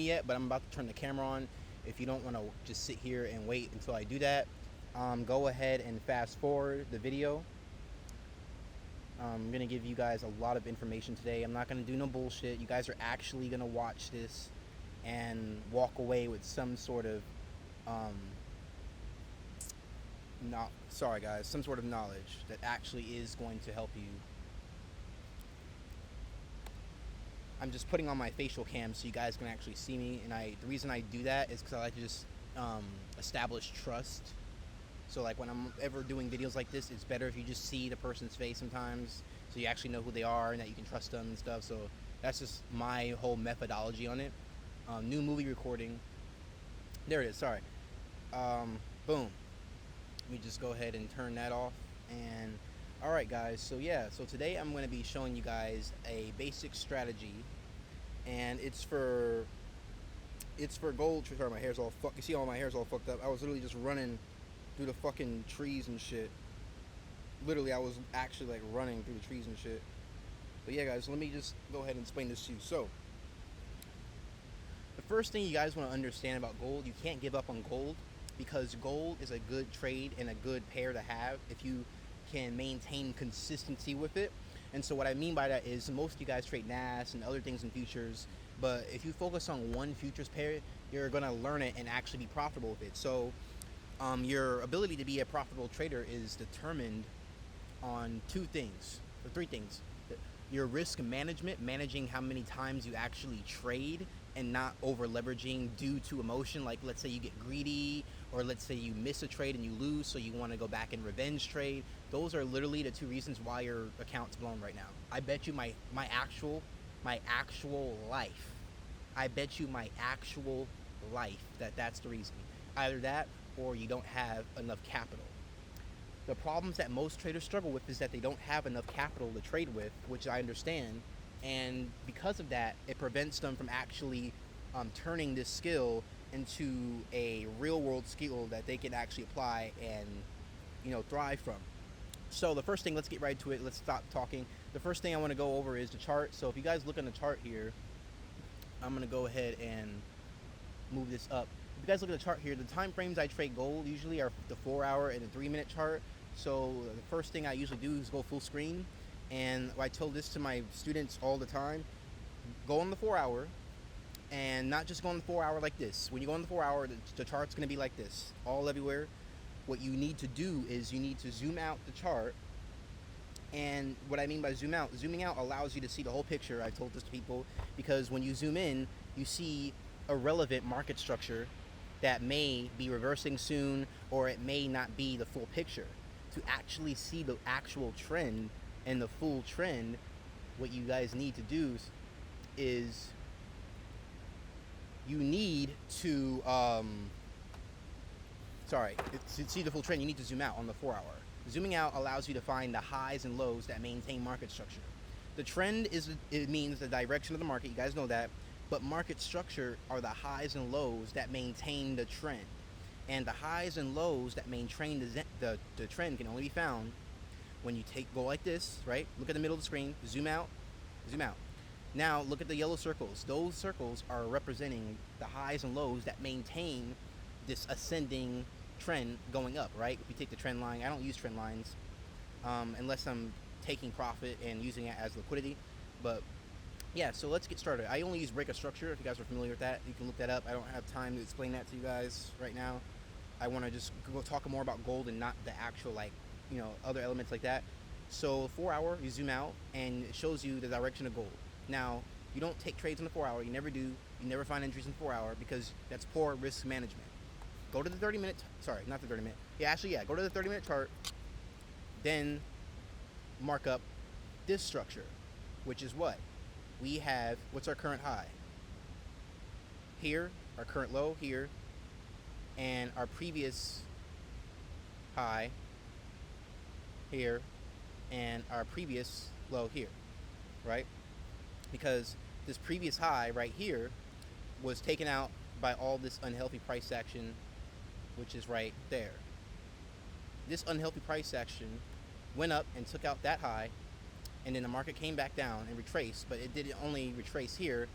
yet, but I'm about to turn the camera on. If you don't want to just sit here and wait until I do that, go ahead and fast forward the video. I'm going to give you guys a lot of information today. I'm not going to do no bullshit. You guys are actually going to watch this and walk away with some sort of some sort of knowledge that actually is going to help you. I'm just putting on my facial cam so you guys can actually see me, and the reason I do that is because I like to just establish trust. So like when I'm ever doing videos like this, it's better if you just see the person's face sometimes, so you actually know who they are and that you can trust them and stuff. So that's just my whole methodology on it. New movie recording. There it is. Sorry. Boom. Let me just go ahead and turn that off. And all right, guys. So yeah. So today I'm going to be showing you guys a basic strategy, and it's for gold. Sorry, my hair's all fucked. You see, all my hair's all fucked up. I was literally just running through the fucking trees and shit. Literally, I was actually like running through the trees and shit. But yeah, guys, let me just go ahead and explain this to you. So the first thing you guys want to understand about gold, you can't give up on gold, because gold is a good trade and a good pair to have if you can maintain consistency with it. And so what I mean by that is most of you guys trade NAS and other things in futures, but if you focus on one futures pair, you're going to learn it and actually be profitable with it. So your ability to be a profitable trader is determined on two things, or three things. Your risk management, managing how many times you actually trade and not over leveraging due to emotion. Like let's say you get greedy, or let's say you miss a trade and you lose, so you want to go back and revenge trade. Those are literally the two reasons why your account's blown right now. I bet you my actual life. I bet you my actual life that's the reason. Either that, or you don't have enough capital. The problems that most traders struggle with is that they don't have enough capital to trade with, which I understand, and because of that, it prevents them from actually turning this skill into a real-world skill that they can actually apply and, you know, thrive from. So the first thing, let's get right to it. Let's stop talking. The first thing I want to go over is the chart. So if you guys look on the chart here, I'm going to go ahead and move this up. If you guys look at the chart here, the time frames I trade gold usually are the 4-hour and the 3-minute chart. So the first thing I usually do is go full screen, and I tell this to my students all the time: go on the 4-hour, and not just go on the 4-hour like this. When you go on the 4-hour, the chart's going to be like this, all everywhere. What you need to do is you need to zoom out the chart. And what I mean by zooming out allows you to see the whole picture. I told this to people because when you zoom in, you see irrelevant market structure that may be reversing soon, or it may not be the full picture. To actually see the actual trend and the full trend, what you guys need to do is you need to to see the full trend, you need to zoom out on the 4-hour. Zooming out allows you to find the highs and lows that maintain market structure. The trend it means the direction of the market, you guys know that, but market structure are the highs and lows that maintain the trend. And the highs and lows that maintain the trend can only be found when you go like this, right? Look at the middle of the screen, zoom out, zoom out. Now look at the yellow circles. Those circles are representing the highs and lows that maintain this ascending trend going up, right? If you take the trend line, I don't use trend lines unless I'm taking profit and using it as liquidity. But yeah, so let's get started. I only use break of structure. If you guys are familiar with that, you can look that up. I don't have time to explain that to you guys right now. I want to just go talk more about gold and not the actual, like, you know, other elements like that. So 4-hour, you zoom out and it shows you the direction of gold. Now, you don't take trades on the 4-hour. You never do. You never find entries in 4-hour because that's poor risk management. Go to the 30-minute, sorry, not the 30-minute. Yeah, actually, yeah, go to the 30-minute chart, then mark up this structure, which is what? We have, what's our current high? Here, our current low here, and our previous high here, and our previous low here, right? Because this previous high right here was taken out by all this unhealthy price action, which is right there. This unhealthy price action went up and took out that high, and then the market came back down and retraced, but it didn't only retrace here,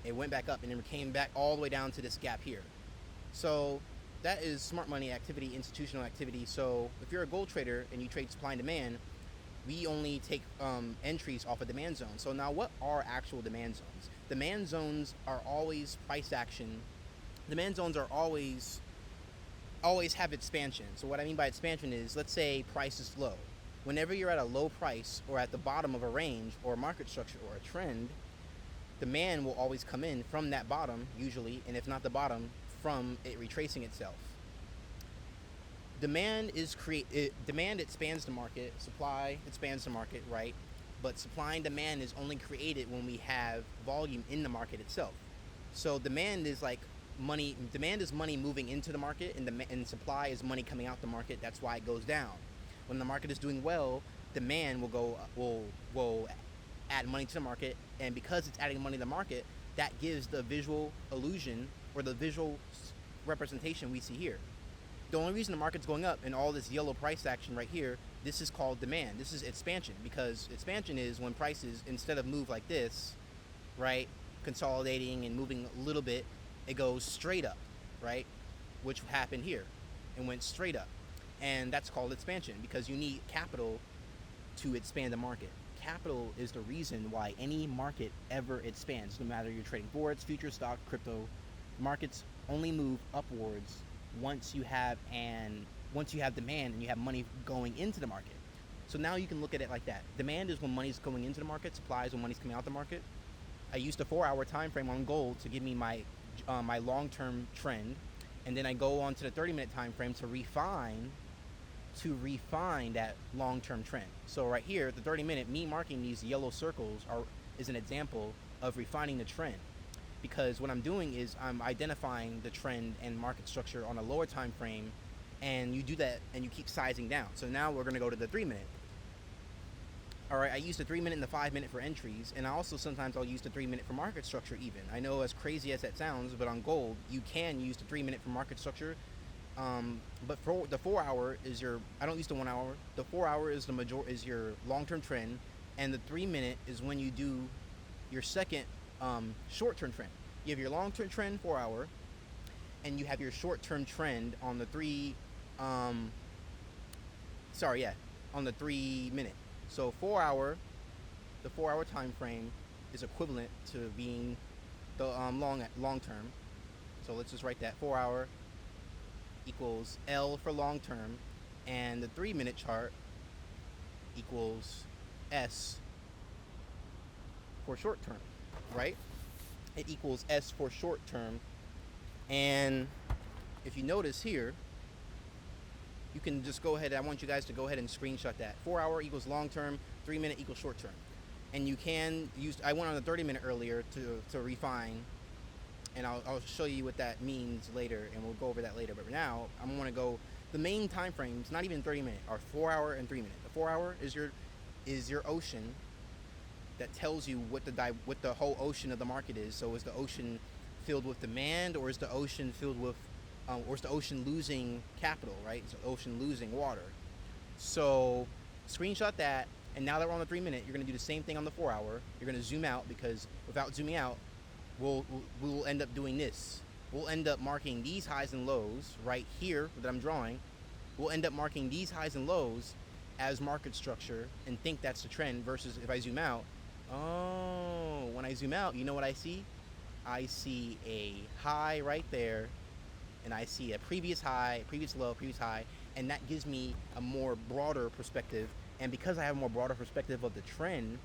It went back up and then came back all the way down to this gap here. So that is smart money activity, institutional activity. So if you're a gold trader and you trade supply and demand, we only take entries off a demand zone. So now what are actual demand zones? Demand zones are always price action. Demand zones are always have expansion. So what I mean by expansion is, let's say price is low. Whenever you're at a low price or at the bottom of a range or a market structure or a trend, demand will always come in from that bottom usually, and if not the bottom, from it retracing itself. Demand expands the market, supply expands the market, right? But supply and demand is only created when we have volume in the market itself. So demand is like money. Demand is money moving into the market, and supply is money coming out the market. That's why it goes down. When the market is doing well, demand will add money to the market, and because it's adding money to the market, that gives the visual illusion or the visual representation we see here. The only reason the market's going up and all this yellow price action right here, this is called demand. This is expansion, because expansion is when prices, instead of move like this, right, consolidating and moving a little bit, it goes straight up, right, which happened here and went straight up. And that's called expansion, because you need capital to expand the market. Capital is the reason why any market ever expands, no matter you're trading forex, futures, stock, crypto. Markets only move upwards once you have demand and you have money going into the market. So now you can look at it like that. Demand is when money's going into the market. Supply is when money's coming out the market. I used a 4-hour time frame on gold to give me my long-term trend, and then I go on to the 30-minute time frame to refine that long-term trend. So right here, the 30-minute, me marking these yellow circles is an example of refining the trend. Because what I'm doing is I'm identifying the trend and market structure on a lower time frame, and you do that and you keep sizing down. So now we're going to go to the 3-minute. All right, I use the 3-minute and the 5-minute for entries, and I'll use the 3-minute for market structure even. I know, as crazy as that sounds, but on gold, you can use the 3-minute for market structure. But for the 4-hour is I don't use the 1 hour. The 4-hour is is your long-term trend, and the 3-minute is when you do your second short-term trend. You have your long-term trend 4-hour, and you have your short-term trend on the 3-minute. So 4-hour, the 4-hour time frame is equivalent to being the long-term. So let's just write that 4-hour equals L for long-term, and the 3-minute chart equals S for short-term, right? It equals S for short-term, and if you notice here, you can just go ahead. I want you guys to go ahead and screenshot that. 4-hour equals long-term, 3-minute equals short-term. And you can use, I went on the 30-minute earlier to refine, and I'll show you what that means later, and we'll go over that later. But now, I'm going to go, the main time frames, not even 30-minute, are 4-hour and 3-minute. The 4-hour is your ocean that tells you what the whole ocean of the market is. So is the ocean filled with demand, or is the ocean filled with or is the ocean losing capital, right? Is the ocean losing water? So screenshot that, and now that we're on the 3-minute, you're going to do the same thing on the 4-hour. You're going to zoom out, because without zooming out, we'll end up doing this. We'll end up marking these highs and lows right here that I'm drawing. We'll end up marking these highs and lows as market structure and think that's the trend, versus if I zoom out, when I zoom out, you know what I see? I see a high right there, and I see a previous high, previous low, previous high, and that gives me a more broader perspective. And because I have a more broader perspective of the trend,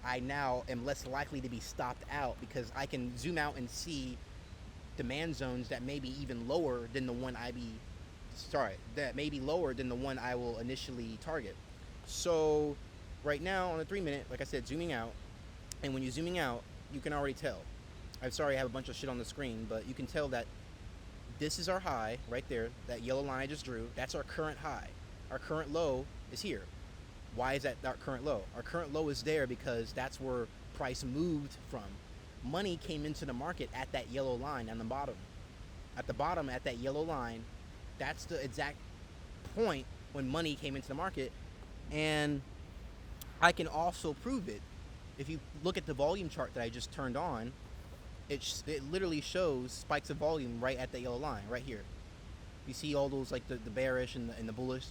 I now am less likely to be stopped out, because I can zoom out and see demand zones that may be even lower than the one I will initially target. So right now on the 3-minute, like I said, zooming out, and when you're zooming out, you can already tell. I'm sorry I have a bunch of shit on the screen, but you can tell that this is our high right there, that yellow line I just drew. That's our current high. Our current low is here. Why is that our current low? Our current low is there because that's where price moved from. Money came into the market at that yellow line on the bottom. At the bottom, at that yellow line, that's the exact point when money came into the market. And I can also prove it. If you look at the volume chart that I just turned on, it literally shows spikes of volume right at the yellow line right here. You see all those like the bearish and the bullish.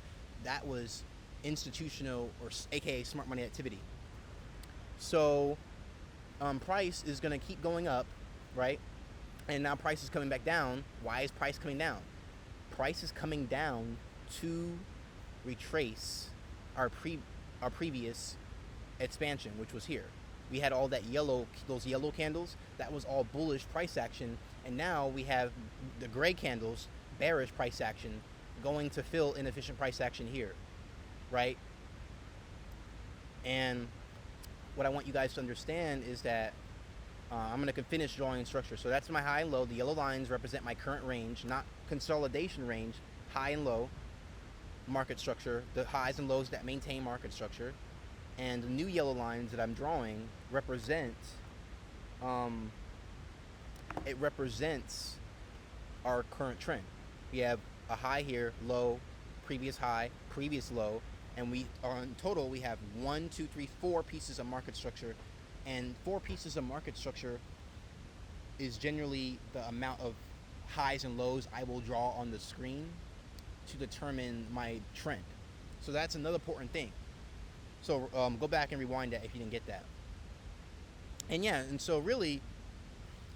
That was institutional or aka smart money activity. So price is going to keep going up, right? And now price is coming back down. Why is price coming down? Price is coming down to retrace our previous expansion, which was here. We had all that those yellow candles. That was all bullish price action, and now we have the gray candles, bearish price action, going to fill inefficient price action here, right? And what I want you guys to understand is that I'm going to finish drawing structure. So that's my high and low. The yellow lines represent my current range, not consolidation range, high and low market structure, the highs and lows that maintain market structure. And the new yellow lines that I'm drawing represent, it represents our current trend. We have a high here, low, previous high, previous low, and we are in total we have 1, 2, 3, 4 pieces of market structure, and 4 pieces of market structure is generally the amount of highs and lows I will draw on the screen to determine my trend. So that's another important thing. So go back and rewind that if you didn't get that. And yeah, and so really,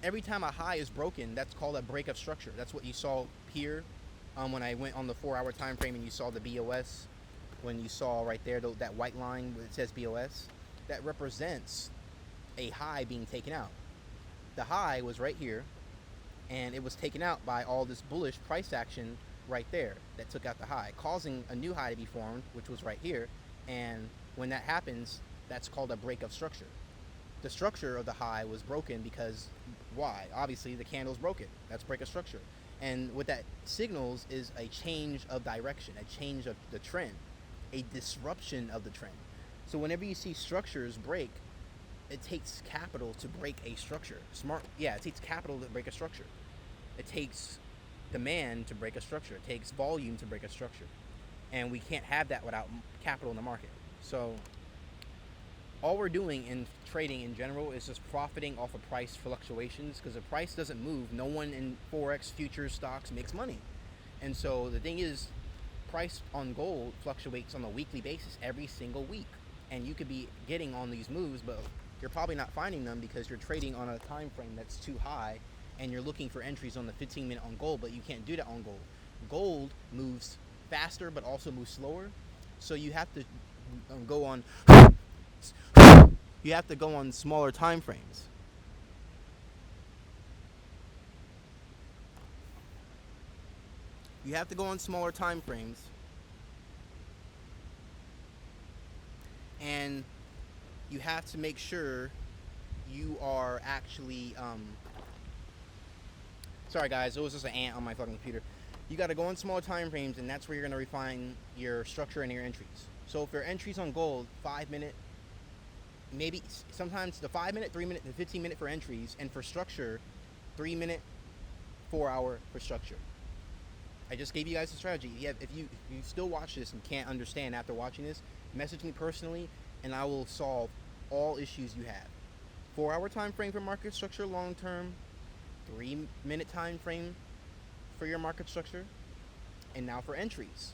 every time a high is broken, that's called a break of structure. That's what you saw here when I went on the 4-hour time frame and you saw the BOS. When you saw right there that white line where it says BOS, that represents a high being taken out. The high was right here, and it was taken out by all this bullish price action right there that took out the high, causing a new high to be formed, which was right here. And when that happens, that's called a break of structure. The structure of the high was broken because why? Obviously, the candle's broken. That's break of structure. And what that signals is a change of direction, a change of the trend, a disruption of the trend. So whenever you see structures break, it takes capital to break a structure. It takes capital to break a structure. It takes demand to break a structure. It takes volume to break a structure. And we can't have that without capital in the market. So all we're doing in trading in general is just profiting off of price fluctuations, because if price doesn't move, no one in forex, futures, stocks makes money. And so the thing is, price on gold fluctuates on a weekly basis every single week. And you could be getting on these moves, but you're probably not finding them because you're trading on a time frame that's too high and you're looking for entries on the 15-minute on gold, but you can't do that on gold. Gold moves faster but also moves slower, so you have to go on smaller time frames. You have to go on smaller time frames, and you have to make sure you are actually sorry guys, it was just an ant on my fucking computer. You got to go on smaller time frames, and that's where you're going to refine your structure and your entries. So if your entries on gold, 5-minute, maybe sometimes the 5-minute, 3-minute, the 15-minute for entries, and for structure, 3-minute, 4-hour for structure. I just gave you guys a strategy. If you still watch this and can't understand after watching this, message me personally, and I will solve all issues you have. 4-hour time frame for market structure long term, 3-minute time frame for your market structure, and now for entries,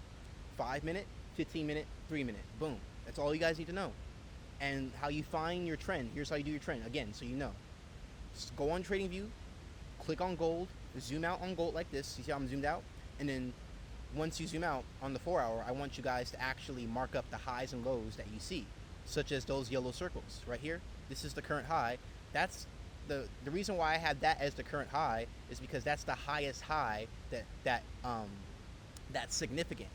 5-minute, 15-minute, 3-minute. Boom. That's all you guys need to know. And how you find your trend. Here's how you do your trend. Again, so you know. Just go on TradingView, click on gold, zoom out on gold like this. You see how I'm zoomed out? And then once you zoom out on the 4-hour, I want you guys to actually mark up the highs and lows that you see, such as those yellow circles right here. This is the current high. That's the reason why I have that as the current high is because that's the highest high that's significant.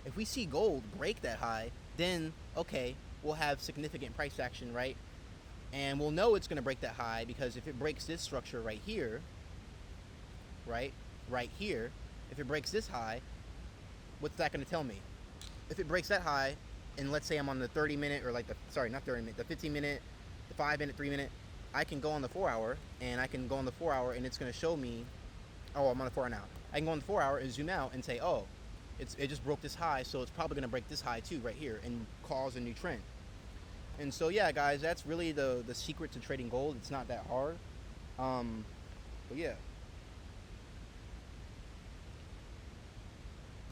If we see gold break that high, then okay, we'll have significant price action, right? And we'll know it's going to break that high because if it breaks this structure right here, right here, if it breaks this high, what's that going to tell me? If it breaks that high, and let's say I'm on the 30-minute or like the 15-minute, the 5-minute, 3-minute, I can go on the 4-hour, and I can go on the 4-hour, and it's going to show me, oh, I'm on the 4-hour now. I can go on the 4-hour and zoom out and say, oh, it just broke this high, so it's probably going to break this high too right here and cause a new trend. And so yeah, guys, that's really the secret to trading gold. It's not that hard. But yeah.